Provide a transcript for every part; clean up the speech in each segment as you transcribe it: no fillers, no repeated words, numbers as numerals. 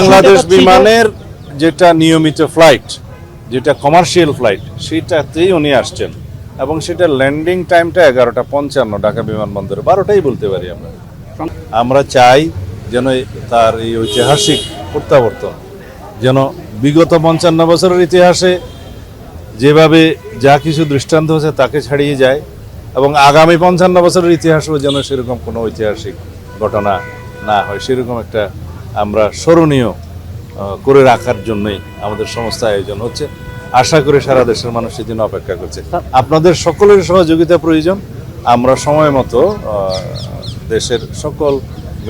বাংলাদেশ বিমানের যেটা নিয়মিত ফ্লাইট, যেটা কমার্শিয়াল ফ্লাইট, সেটাতেই উনি আসছেন এবং সেটা ল্যান্ডিং টাইমটা 11:55 ঢাকা বিমানবন্দরে, 12টাই বলতে পারি আমরা। আমরা চাই যেন তার এই ঐতিহাসিক প্রত্যাবর্তন যেন বিগত 55 বছরের ইতিহাসে যেভাবে যা কিছু দৃষ্টান্ত হয়েছে তাকে ছাড়িয়ে যায় এবং আগামী 55 বছরের ইতিহাসেও যেন সেরকম কোনো ঐতিহাসিক ঘটনা না হয়, সেরকম একটা আমরা স্মরণীয় করে রাখার জন্যই আমাদের সংস্থা আয়োজন হচ্ছে। আশা করি সারা দেশের মানুষ সেদিন অপেক্ষা করছে। আপনাদের সকলের সহযোগিতা প্রয়োজন। আমরা সময় মতো দেশের সকল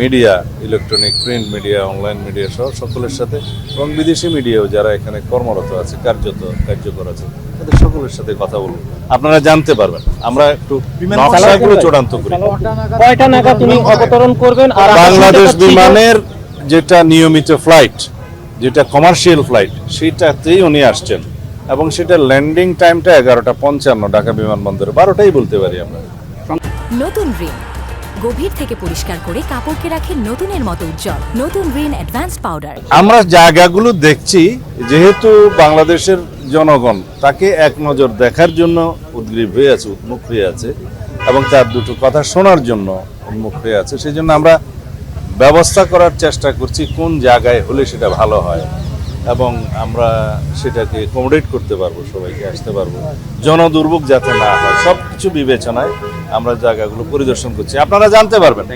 media, electronic, print media, online media সহ সকলের সাথে এবং বিদেশি মিডিয়াও যারা এখানে কর্মরত আছে, কার্যকর আছে, তাদের সকলের সাথে কথা বলবো। আপনারা জানতে পারবেন। আমরা একটু নকশাগুলো চূড়ান্ত করি। কয়টা নাগাদ তিনি অবতরণ করবেন? আর বাংলাদেশ বিমানের যেটা নিয়মিত ফ্লাইট, যেটা কমার্শিয়াল ফ্লাইট, সেটাতেই উনি আসছেন এবং সেটা ল্যান্ডিং টাইমটা 11:55 ঢাকা বিমানবন্দরে, 12টাই বলতে পারি আমরা। নতুন রিন গভীর থেকে পরিষ্কার করে কাপড়কে রাখে নতুনের মতো উজ্জ্বল। নতুন রিন অ্যাডভান্সড পাউডার। আমরা জায়গাগুলো দেখছি, যেহেতু বাংলাদেশের জনগণ তাকে এক নজর দেখার জন্য উদ্গ্রীব হয়ে আছে, উন্মুখ হয়ে আছে এবং তার দুটো কথা শোনার জন্য উন্মুখ হয়ে আছে, সেই জন্য আমরা ব্যবস্থা করার চেষ্টা করছি কোন জায়গায় হলে সেটা ভালো হয় এবং আমরা সেটাকে অ্যাকোমোডেট করতে পারবো, সবাইকে আসতে পারবো, জনদুর্ভোগ যাতে না হয়, সব কিছু বিবেচনায় আমরা জায়গাগুলো পরিদর্শন করছি। আপনারা জানতে পারবেন।